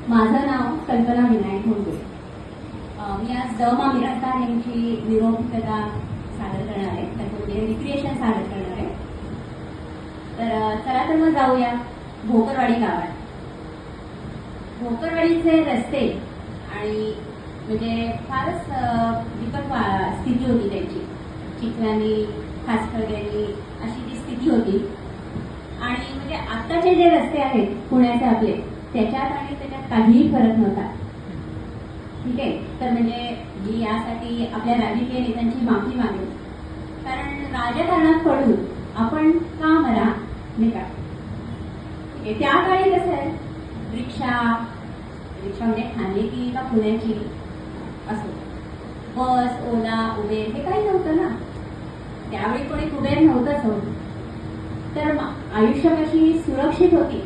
माझं नाव कल्पना विनायक होते. मी आज द मा मिरासदार यांची निरोगिकता सादर करणार आहे, त्याच्यामध्ये रिक्रिएशन सादर करणार आहे. तर चला तर मग जाऊया भोकरवाडी गावात. भोकरवाडीचे रस्ते आणि म्हणजे फारच बिकट स्थिती होती त्यांची. चिखलानी, खासखळग्यानी अशी ती स्थिती होती. आणि म्हणजे आत्ताचे जे रस्ते आहेत पुण्याचे आपले, त्याच्यात आणि त्याच्यात काहीही फरक नव्हता. ठीक आहे. तर म्हणजे मी यासाठी आपल्या राजकीय नेत्यांची माफी मागेल, कारण राजकारणात पडून आपण का मरा नाही का. त्या काळी कसं आहे, रिक्षा म्हणजे ठाण्याची का पुण्याची असो, बस, ओला, उबेर हे काही नव्हतं ना. त्यावेळी कोणी कुबेर नव्हतंच होत. तर आयुष्य कशी सुरक्षित होती.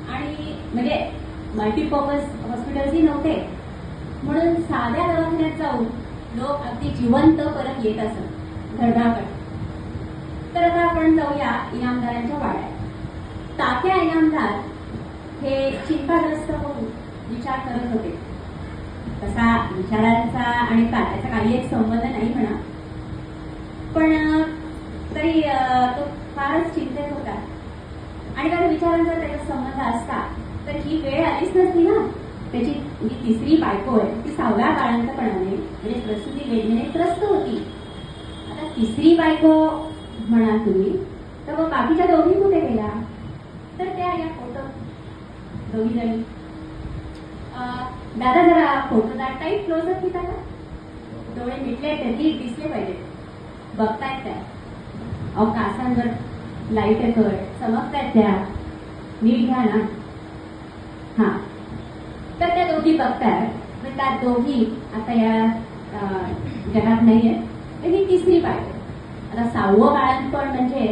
आणि म्हणजे मल्टीपर्पज हॉस्पिटल्सही नव्हते, म्हणून साध्या दवाखान्यात जाऊन लोक अगदी जिवंत परत येत असत धडधाकट. तर आता आपण जाऊया इनामदारांच्या वाड्यात. तात्या इनामदार हे चिंताग्रस्त होऊन विचार करत होते. तसा विचारांचा आणि तात्याचा काही एक संबंध नाही म्हणा, पण तरी तो फारच चिंतेत होता. आणि त्याच्या विचारांचा त्याचा संबंध असता तर ही वेळ आलीच नसती ना. त्याची जी तिसरी बायको आहे ती 6व्या बाळंतपणाने म्हणजे प्रसूती वेदनेने त्रस्त होती. आता तिसरी बायको म्हणाल तुम्ही, तर मग बाकीच्या दोघी कुठे गेल्या? तर त्या या फोटो दोघी जणी. दादा जरा फोटोचा टाईप क्लोजअप घेता का? डोळे मिटले तरी दिसले पाहिजे. बघतायत त्या, अहो कासांवर लाईट येतोय, चमकतायत त्या, नीट घ्या ना. हा, तर त्या दोघी बघतायत. पण त्या दोघी आता या जगात नाहीये. तर ही तिसरी बायको. आता 6वं बाळंतपण म्हणजे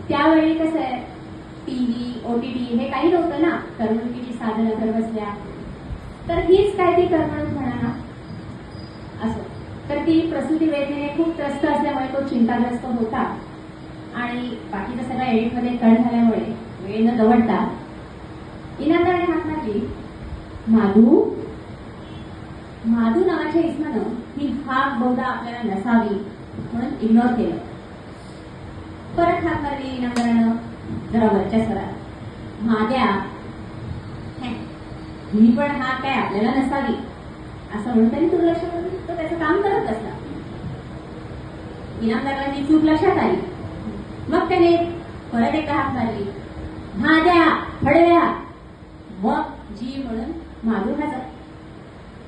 त्यावेळी कसं आहे, टीव्ही, OTT हे काही नव्हतं ना. करमणुकीची साधनं घर बसल्या. तर हीच काय ती करमणूक म्हणा ना असो. तर ती प्रसूती वेदनेने खूप त्रस्त असल्यामुळे तो चिंताग्रस्त होता. आणि बाकीचं सगळं एडिटमध्ये कट झाल्यामुळे वेळ न दवडता इनामदाराने हाक मारली, माधू. माधू नावाच्या इसमानं ही हाक बहुधा आपल्याला नसावी म्हणून इग्नोर केलं. परत हाक मारली इनामदारानं जरा वरच्या स्वरात, माद्या. ही पण हाक काय आपल्याला नसावी असं म्हणून त्यांनी दुर्लक्ष करून तो त्याचं काम करत असला. इनामदाराला ती चूक लक्षात आली. मग त्याने परत एकदा हाक मारली, भाद्या, फडव्या. मग जी म्हणून माधू हजर.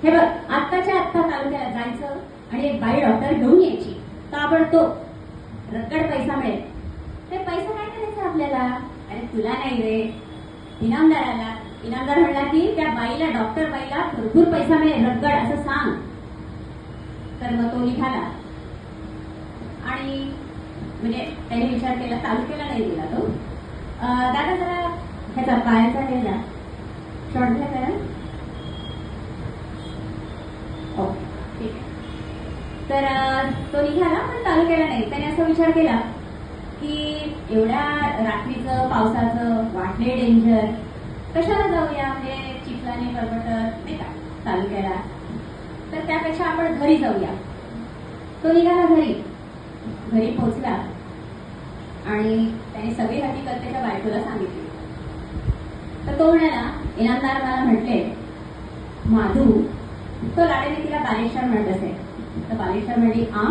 हे बघ, आत्ताच्या आत्ता तालुक्याला जायचं आणि एक बाई डॉक्टर घेऊन यायची. ताबडतोब रक्कड पैसा मिळेल. ते पैसा काय करायचा आपल्याला? अरे तुला नाही रे, इनामदाराला. इनामदार म्हणला की त्या बाईला, डॉक्टर बाईला भरपूर पैसा मिळेल रक्कड असं सांग. तर मग तो निघाला. आणि म्हणजे त्याने विचार केला, तालुक्याला नाही गेला तो. दादा जरा ह्याचा पायाचा गेला शॉर्ट घ्या करा. ओके, ठीक आहे. तर तो निघाला, पण तालुक्याला नाही. त्याने असा विचार केला की एवढ्या रात्रीचं, पावसाचं, वाटले डेंजर, कशाला जाऊया म्हणजे चिखलाने परबटत नाही का तालुक्याला. तर त्यापेक्षा आपण घरी जाऊया. तो निघाला घरी. घरी पोहोचला आणि त्याने सगळी हकीकत त्याच्या बायकोला सांगितली. तर तो म्हणाला, इनामदार मला म्हटले माधू. तो लाडेने तिला बालेश्वर म्हणत असे. तर बालेश्वर म्हणली आ.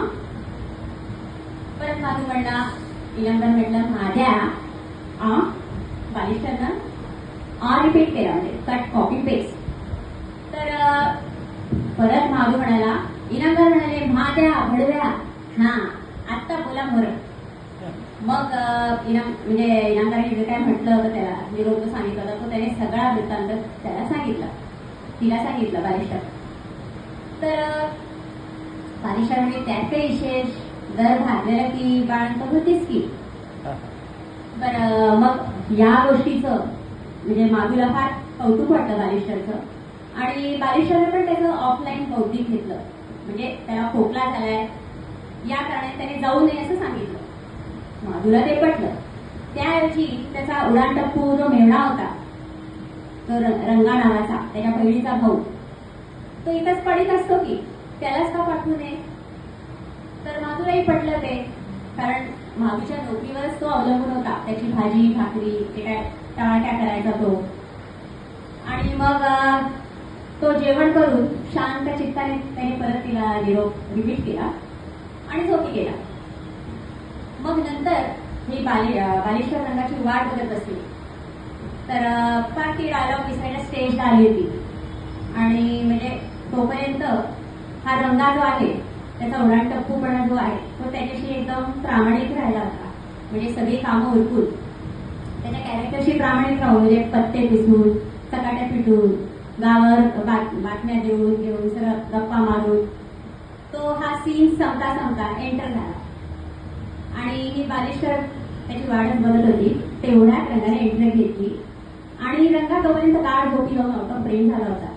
परत माधू म्हणला, इनामदार म्हटलं माझ्या आ. बालेश्वरनं आ रिपीट केला, म्हणजे कट कॉपी पेस्ट. तर परत माधू म्हणाला, इनामदार म्हणाले माझ्या भडव्या. हा, आत्ता बोला मोर. मग म्हणजे इनामदाराने जे काय म्हटलं होतं त्याला निरोप सांगितलं होतं, तो त्याने सगळा वृत्तांत त्याला सांगितला, तिला सांगितलं बालेश्वर. तर बालेश्वर म्हणजे त्यात काही विशेष, जर भाजलेलं की बाळंत होतीच की. बरं, मग या गोष्टीचं म्हणजे माधूला फार कौतुक वाटलं बालेश्वरचं. आणि बालेश्वरने पण त्याचं ऑफलाईन कौतुक घेतलं. म्हणजे त्याला खोकला झालाय या कारणाने त्याने जाऊ नये असं सांगितलं. माधूला ते पटलं. त्याऐवजी त्याचा उडाणटप्पू जो मेवणा होता तो रंगा नावाचा, त्याच्या बहिणीचा भाऊ, तो इथंच पडीत असतो की त्यालाच का पाठवू नये. तर माधूलाही पटलं ते, कारण माधूच्या नोकरीवरच तो अवलंबून होता. त्याची भाजी भाकरी ते काय टळाट्या करायचा तो. आणि मग तो जेवण करून शांत चित्ताने त्याने परत तिला निरोप रिपीट केला आणि झोपी गेला. मग नंतर मी बालेश्वर रंगाची वाट बघत बसली. तर फार ती डायलॉग दिसायला स्टेजला आली होती. आणि म्हणजे तोपर्यंत हा रंगा जो आहे त्याचा उडाणटप्पूपणा जो आहे तो त्याच्याशी एकदम प्रामाणिक राहिला होता. म्हणजे सगळी कामं उरकून त्याच्या कॅरेक्टरशी प्रामाणिक राहून, म्हणजे पत्ते पिसून चकाट्या पिटून गावावर बातम्या घेऊन सगळं गप्पा मारून तो हा सीन संपता एंटर झाला. आणि ही बालेश्वर त्याची वाटच बघत होती. तेवढ्या रंगाने एंट्री घेतली आणि रंगा तोपर्यंत गाढ झोपी लावून होता, प्रेम झाला होता.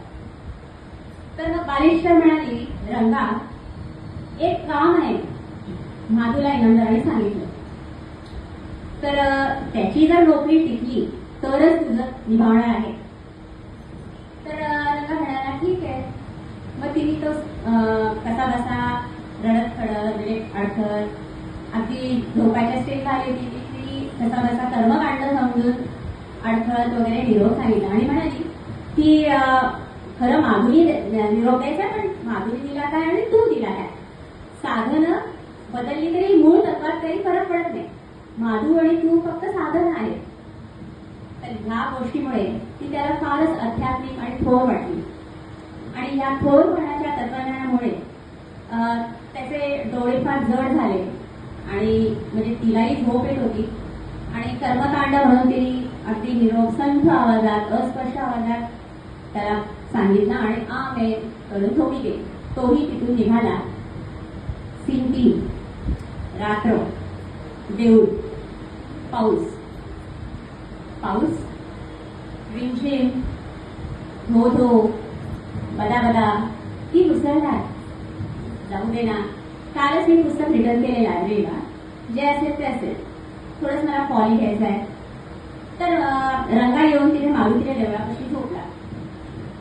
तर मग बालेश्वर म्हणाली, रंगा एक काम आहे, माधूला इनामदाराने सांगितलं. तर त्याची जर नोकरी टिकली तरच तुझं निभावणार आहे. तर रंगा म्हणाला ठीक आहे. मग तिने तो कसा बसा रडत खडत म्हणजे अडखत अगदी झोपायच्या स्टेजला आली होती ती कसा बसा कर्मकांड समजून अडखळत वगैरे निरोप सांगितला. आणि म्हणाली की खरं माधुरी निरोप द्यायचा, पण माधुरी दिला काय आणि तू दिला काय, साधनं बदलली तरी मूळ तत्वात काही फरक पडत नाही. माधू आणि तू फक्त साधन आहे. तर ह्या गोष्टीमुळे ती त्याला फारच आध्यात्मिक आणि थोर वाटली. आणि या थोरपणाच्या तत्वज्ञानामुळे त्याचे डोळे फार जड झाले. आणि म्हणजे तिलाही झोप येत होती. आणि कर्मकांड म्हणून तिने अगदी निरोप संथ आवाजात अस्पष्ट आवाजात त्याला सांगितलं आणि आमे करून झोपी गेली. तोही तिथून निघाला. सीन 3, रात्र, देऊळ, पाऊस, रिमझिम, धो धो, बदा बदा, ती मुसळधार. जाऊ दे ना, कालच मी पुस्तक रिटर्न केले लायब्ररीला, जे असेल ते असेल, थोडंच मला फॉली घ्यायचं आहे. तर रंगा येऊन तिथे मारुतीच्या देवळापाशी झोपला.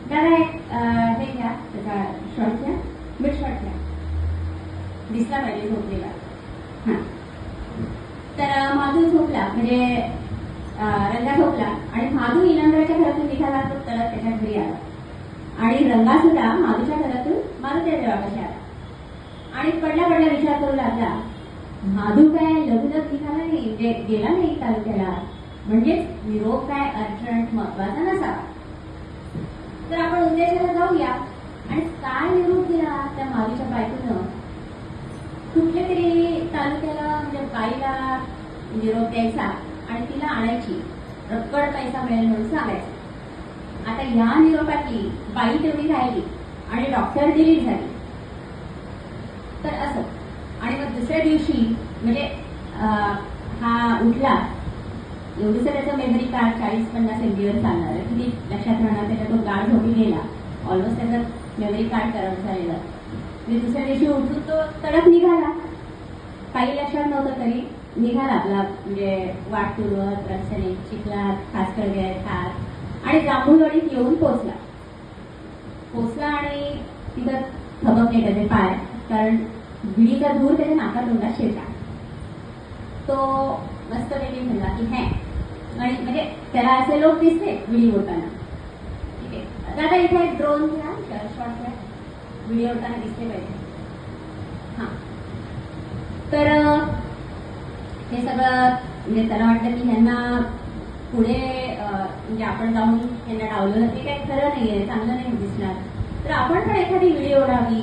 दादा एक हे घ्या, त्याचा शॉर्ट घ्या, मिड शॉर्ट घ्या, दिसला पाहिजे झोपलेला. हा. तर माधू झोपला, म्हणजे रंगा झोपला आणि माधू इनामदाराच्या घरातून निघाला. तो तळत त्याच्या घरी आला आणि रंगा सुद्धा माधूच्या घरातून मारुतीच्या देवळापाशी आला. आणि पडला विचार करू लागला, माधू काय लघुलग निघाला नाही, गेला नाही तालुक्याला, म्हणजेच निरोप काय अर्जंट महत्वाचा नसावा. तर आपण उद्देशाला जाऊया. आणि काय निरोप दिला त्या माधूच्या बायकोनं, कुठल्या तरी तालुक्याला म्हणजे बाईला निरोप द्यायचा आणि तिला आणायची, रक्कड पैसा मिळेल म्हणून सांगायचं. आता या निरोपातली बाई तेवढी राहिली आणि डॉक्टर डिलीट झाली. तर असं. आणि मग दुसऱ्या दिवशी म्हणजे हा उठला, एवढंसं त्याचं मेमरी कार्ड 40-50 MB चालणार, किती लक्षात राहणार, त्याच्या तो गाढ झोपी गेला. ऑलमोस्ट त्याचं मेमरी कार्ड करप्ट झालेलं. म्हणजे दुसऱ्या दिवशी उठून तो तडक निघाला. काही लक्षात नव्हतं तरी निघाला आपला, म्हणजे वाट तुरवत रस्त्याने चिखलात खास खात आणि जांभूळवाडीत येऊन पोचला आणि तिथं थबकले त्याचे पाय, कारण विडीचा धूर त्याच्या नाकात तोंडात शिरला. तो मस्तपैकी म्हणला की हे, आणि म्हणजे त्याला असे लोक दिसते विडी ओढताना. ठीक आहे दादा, इथे एक ड्रोन घ्या, शॉर्ट घ्या, विडी ओढताना दिसते पाहिजे. हा. तर हे सगळं म्हणजे त्याला वाटलं की ह्यांना पुढे म्हणजे आपण जाऊन ह्यांना डावलं ते काही खरं नाहीये, चांगलं नाही दिसणार. तर आपण पण एखादी व्हिडिओ ओढावी,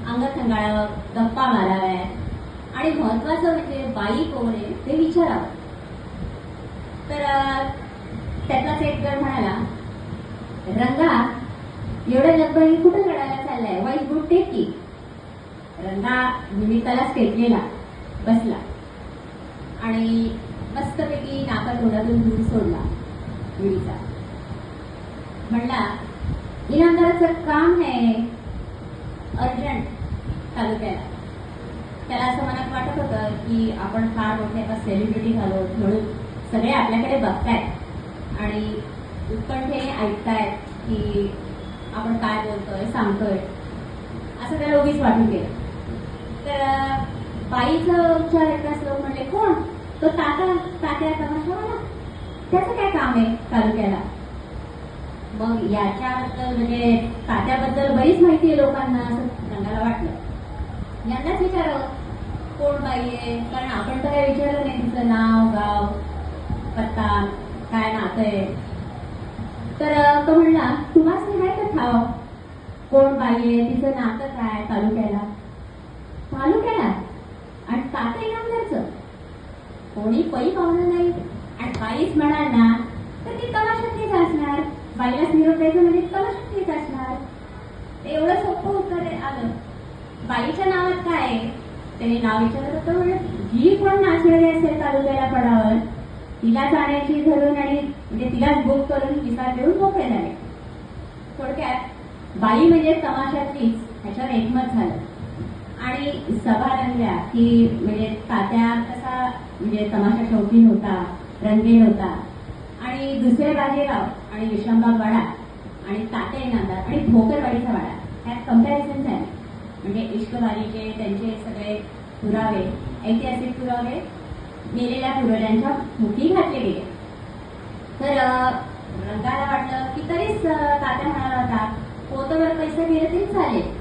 अंग थंगाळावं, गप्पा माराव्यात आणि महत्वाचं म्हणजे बाई कोण आहे ते विचारावं. तर त्यातलाच एक जण म्हणाला, रंगा एवढ्या लगबगी कुठं लढायला चाललाय, वाईट गुड टेक की. रंगा निमित्तालाच टेकलेला बसला आणि मस्तपैकी नाका तोंडातून दूर सोडला विडीचा. म्हणला, इनामदाराचं काम आहे अर्जंट तालुक्याला. त्याला असं मनात वाटत होतं की आपण फार मोठे आता सेलिब्रिटी झालो म्हणून सगळे आपल्याकडे बघतायत आणि उत्कंठेने ऐकतायत की आपण काय बोलतोय सांगतोय, असं त्याला उगीच वाटून गेलं. तर बाईचं उच्चार ऐकताच लोक म्हणले, कोण तो तात्या तमाशावाला, त्याचं काय काम आहे तालुक्याला. मग याच्याबद्दल म्हणजे तात्याबद्दल बरीच माहिती आहे लोकांना, असं रंगाला वाटलं. यांनाच विचारावं कोण बाई आहे, कारण आपण तर काय विचारलं नाही तिचं नाव गाव पत्ता काय नातं आहे. तर तो म्हणला, तुम्हाला नाही का ठाव कोण बाई आहे, तिचं नातं काय तालुक्याला. आणि तात्या इनामदारचं कोणी पै पाहुणं नाही, आणि बाईच म्हणाल ना तर ती तमाशातलीच असणार. बाईलाच निरोप द्यायचं म्हणजे तमाशातलीच असणार. एवढं सोपं उत्तर आलं. बाईच्या नावात काय आहे, त्याने नाव विचारलं तर म्हणजे जी कोण नाचणारी असेल तालुक्याला पडावर तिला जाण्याची धरून आणि म्हणजे तिलाच बुक करून पिसा देऊन मोकळे झाले. थोडक्यात बाई म्हणजे तमाशातलीच, ह्याच्यावर एकमत झालं. आणि सभा रंगल्या की म्हणजे तात्या कसा म्हणजे तमाशा शौकीन होता, रंगीन होता, आणि दुसरे बाजीराव आणि विश्रामबाग वाडा आणि तात्या इनामदार आणि भोकरवाडीचा वाडा ह्यात कम्पॅरिझन झाले. म्हणजे इश्कबाजीचे त्यांचे सगळे पुरावे, ऐतिहासिक पुरावे मेलेल्या पूर्वजांच्या मुखी घातले गेले. तर रंगाला वाटलं की तरीच तात्या म्हणाला होता, पोतवर पैसे गेले तरी चालेल,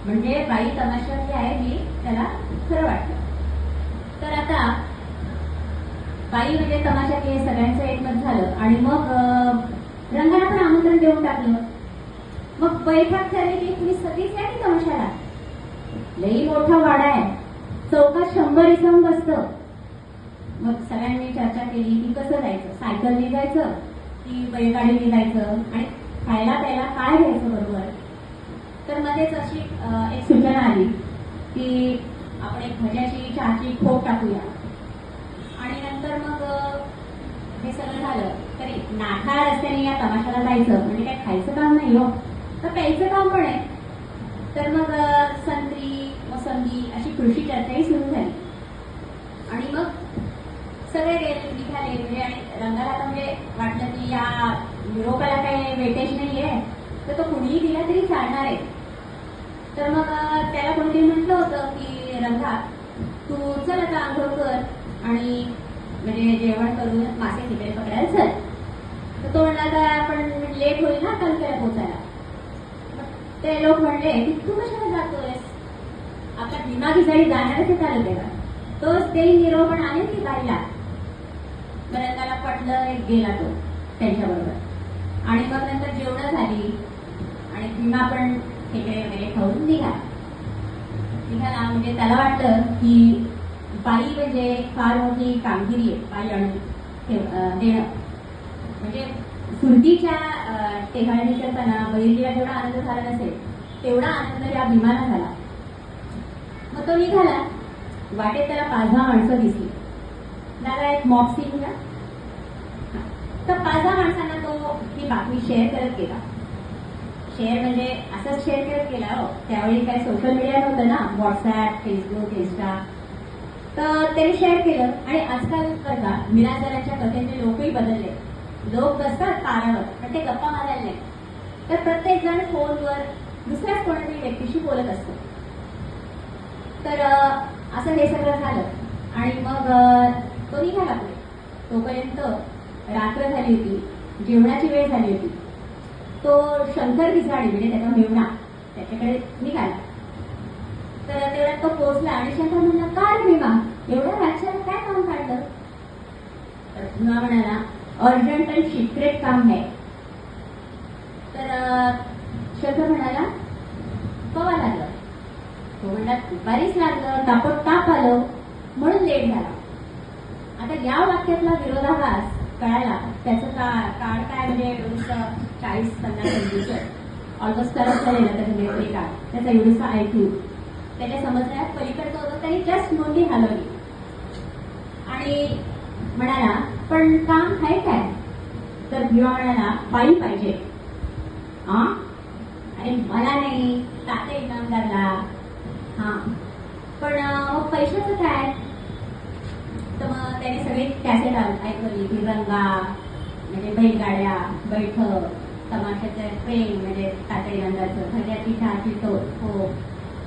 म्हणजे बाई तमाशातली आहे ही त्याला खरं वाटलं. तर आता बाई म्हणजे तमाशातली हे सगळ्यांचं एकमत झालं. आणि मग रंगाला पण आमंत्रण देऊन टाकलं. मग बैठक ठरली की तुम्ही सगळीच या की तमाशाला. लई मोठा वाडा आहे, चौकात 100 इसम बसतं. मग सगळ्यांनी चर्चा केली की कसं जायचं, सायकलने जायचं की बैलगाडीने जायचं, आणि खायला प्यायला काय घ्यायचं बरोबर. तर मध्येच अशी एक सूचना आली की आपण एक भज्याची चहाची खोप टाकूया. आणि नंतर मग हे सगळं झालं तरी नाठा रस्त्याने या तमाशाला जायचं म्हणजे काय खायचं काम नाही हो, तर प्यायचं काम पण आहे. तर मग संत्री मोसंबी अशी कृषी चर्चाही सुरू झाली. आणि मग सगळे गेले निघाले म्हणजे, आणि रंगाला आता म्हणजे वाटलं की या युरोपाला काही वेटेज नाहीये, तर तो कुणीही दिला तरी चालणार आहे. तर मग त्याला कोणतरी म्हटलं होतं की रंगा तू चल आता आंघोळ कर आणि म्हणजे जेवण करून मासे तिकडे पकडायला चल. तर तो म्हणला आता आपण लेट होईल ना तालुक्याला पोचायला. ते लोक म्हणले की तू कशाला जातोयस, आपल्या भीमा खिसाडी जाणारच आहे तालुक्याला, तोच ते निरोप पण आले की बाईला. रंगाला पटलं, गेला तो त्यांच्याबरोबर. आणि मग नंतर जेवणं झाली आणि भीमा पण खेकडे वगैरे खाऊन निघाला. म्हणजे त्याला वाटलं की बाई म्हणजे फार मोठी कामगिरी आहे, बाई आणून देणं. म्हणजे सुरतीच्या टेहाळणी करताना बहिणीला जेवढा आनंद झाला नसेल तेवढा आनंद या भीमाला झाला. मग तो निघाला. वाटेत त्याला 5-10 माणसं दिसली. दादा एक मॉक सीन का. तर 5-10 माणसांना तो ही बातमी शेअर करत गेला. शेअर म्हणजे असंच शेअर करत गेला हो, त्यावेळी काय सोशल मीडिया नव्हतं ना, व्हॉट्सअप, फेसबुक, इन्स्टा. तर त्यांनी शेअर केलं. आणि आजकाल बघा मिरासदारांच्या कथेचे लोकही बदलले. लोक बसतात पारावर पण ते गप्पा मारायला नाही, तर प्रत्येक जण फोनवर दुसऱ्याच कोणत्याही व्यक्तीशी बोलत असतो. तर असं हे सगळं झालं. आणि मग तो निघाला पुढे. तोपर्यंत रात्र झाली होती, जेवणाची वेळ झाली होती. तो शंकर खिसाडी म्हणजे त्याचा मेवणा त्याच्याकडे निघाला. तर तेवढ्यात तो पोहोचला आणि शंकर म्हणला, काय भीमा एवढ्या रातच्याला काय काम काढलं. तर भीमा म्हणाला, अर्जंट आणि सिक्रेट काम आहे. तर शंकर म्हणाला, कवा लागलं. तो म्हणला, दुपारीच लागलं, ताप आलं म्हणून लेट झाला. आता या वाक्यातला विरोधाभास कळायला त्याचं काळ काय म्हणजे 40-50 ऑलमोस्ट करत झालेलं त्याचं मेमरी कार्ड, त्याचा एवढूसा ऐकू त्याच्या समजण्यात पलीकडचं होतं. त्यांनी जस्ट नोंदी हलवली आणि म्हणाला, पण काम आहे काय. तर भीमा म्हणाला, बाई पाहिजे. अरे मला नाही, तात्या इनामदारला. पण मग पैशाचं काय. तर मग त्याने सगळी कॅसेट ऐकवली की रंगा म्हणजे बैलगाड्या, बैठक, तमाशाचं ट्रेन म्हणजे तातडी रंगाचं, भज्या पिठाची टोप हो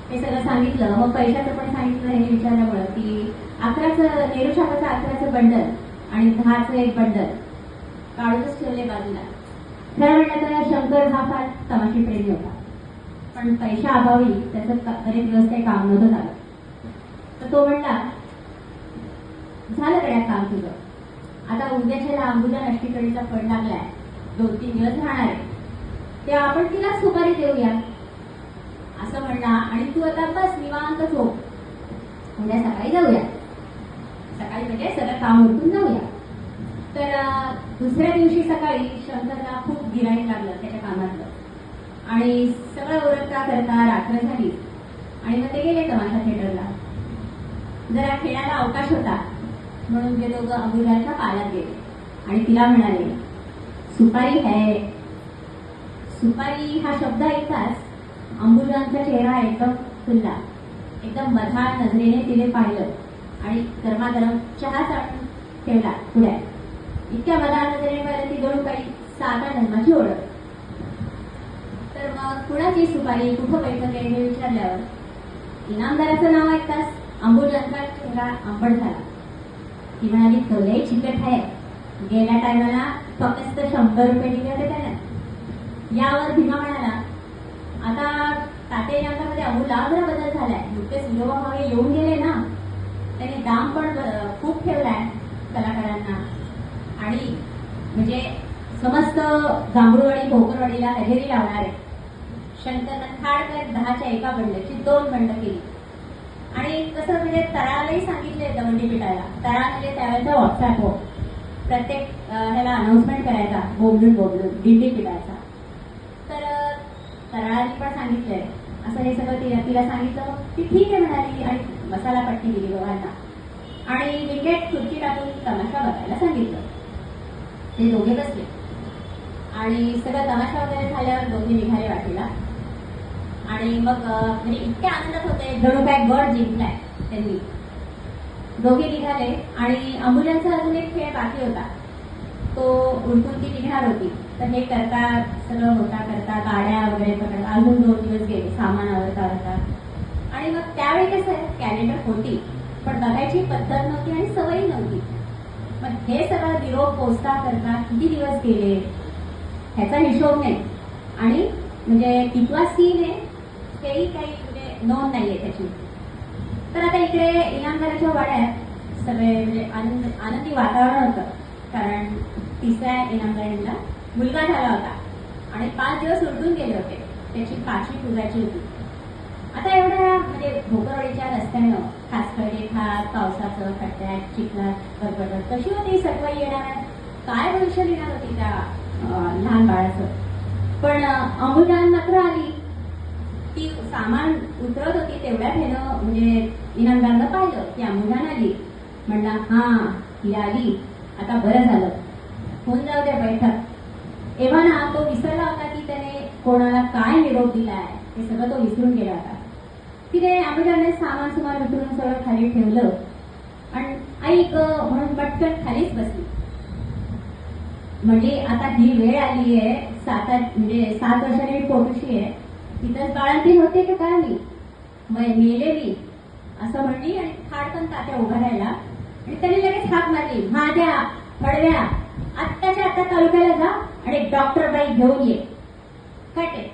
हे सगळं सांगितलं. मग पैशाचं पण सांगितलं हे विचारल्यामुळं की 11चं नेहरू शाखाचं 11चं बंडल आणि 10चं एक बंडल काढूनच ठेवले बाजूला. खरं म्हणलं तर शंकर हा फार तमाशी प्रेमी होता, पण पैशा अभावी त्याचं बरेच दिवस काही काम नव्हतं झालं. तर तो म्हणला, झालं गड्या काम तुझं, आता उद्याच्याला अंबुजा नष्टीकडीचा फळ लागलाय, 2-3 दिवस राहणार आहे, तेव्हा आपण तिला सुपारी देऊया असं म्हणला. आणि तू आता बस निवांत झोप, उद्या सकाळी जाऊया. सकाळी म्हणजे सगळं काम उरकून जाऊया. तर दुसऱ्या दिवशी सकाळी शंकरला खूप गिऱ्हाईक लागलं त्याच्या कामातलं आणि सगळं ओरखता करता रात्र झाली आणि मग ते गेले तमाशा थिएटरला. जरा खेळायला अवकाश होता म्हणून ते दोघं अंबुजाच्या पाल्यात गेले आणि तिला म्हणाले, सुपारी है. सुपारी हा शब्द ऐकताच अंबुजांचा चेहरा एकदम खुलला. एकदम मधाळ नजरेने तिने पाहिलं आणि गरमागरम चहा चालून ठेवला पुढे. इतक्या मधाळ नजरेने पाहिलं ती जणू काही 7 जन्माची ओळख. तर मग कुणाची सुपारी, कुठं बैठक आहे हे विचारल्यावर इनामदाराचं नाव ऐकताच अंबुजांचा चेहरा आंबट झाला. ती म्हणाली, तो लय चिकट आहे, गेल्या टायमाला फक्त 100 रुपये दिले होते त्याने. यावर भीमा म्हणाला, आता ताते यांच्यामध्ये अमूलाग्र बदल झालाय, नुकतेच विनोबा भावे येऊन गेले ना, त्यांनी दाम पण खूप ठेवलाय कलाकारांना आणि म्हणजे समस्त जांभूळवाडी भोकरवाडीला हजेरी लावणार आहे. शंकरनं खाडकर 10च्या एका बंडची 2 बंड केली आणि कसं म्हणजे तळालाही सांगितले दवंडी पिटायला. तळा म्हणजे त्यावेळेचा व्हॉट्सअपवर प्रत्येक ह्याला अनाउन्समेंट करायचा, बोबलून दिंडी पिटायचा. तर तळाला पण सांगितलंय असं हे सगळं तिला सांगितलं. मग ती ठीक आहे म्हणाली आणि मसाला पट्टी दिली दोघांना आणि विकेट खुर्ची टाकून तमाशा बघायला सांगितलं. ते दोघे बसले आणि सगळं तमाशा वगैरे झाल्यावर दोघे निघाले वाटेला आणि मग म्हणजे इतक्या आनंदात होते जणू काय गड जिंकलाय त्यांनी. दोघे निघाले आणि अंबुजांचा अजून एक खेळ बाकी होता, तो उलटून ती निघणार होती. तर हे करता सगळं होता करता गाड्या वगैरे पकडता अजून 2 दिवस गेले सामान आवरता आणि मग त्यावेळी कसं कॅलेंडर होती पण बघायची पद्धत नव्हती आणि सवयी नव्हती. मग हे सगळं निरोप पोचता करता किती दिवस गेले ह्याचा हिशोब नाही आणि म्हणजे कितवा सीन आहे तेही काही म्हणजे नोंद नाहीये त्याची. तर आता इकडे इनामदाराच्या वाड्यात सगळे म्हणजे आनंदी वातावरण होतं, कारण 3ऱ्या इनामदारांना मुलगा झाला होता आणि 5 दिवस उलटून गेले होते, त्याची 5वी पुजायची होती. आता एवढ्या म्हणजे भोकरवाडीच्या रस्त्यानं खासकडे खास पावसाचं खड्ड्यात चिखलात गडबडत कशी होती सटवाई येणार, काय भविष्य लिहिणार होती त्या लहान बाळाचं. पण अंबुजान मात्र आली. ती सामान उतरत होती तेवढ्यात हेनं म्हणजे इनामदारनं पाहिलं की अंबुजान आली. म्हणला, हा ही आली, आता बरं झालं, होऊन जाऊ दे बैठक. एव्हा ना तो विसरला होता की त्याने कोणाला काय निरोप दिलाय, हे सगळं तो विसरून गेला होता. तिने अंबुजाने सामान सुमान उतरून सगळं खाली ठेवलं आणि ऐक म्हणून पटकन खालीच बसली. म्हणजे आता ही वेळ आली आहे, 7 वर्षांनी मी पोटूशी आहे, तिथंच बाळंतीण होते का काय मी मेलेली असं म्हणली आणि खाडकन तात्या उभा राहिला आणि त्याने लगेच हाक मारली, माझ्या फडव्या आत्ताच्या आत्ता तालुक्याला जा आणि डॉक्टर बाई घेऊन ये. कटे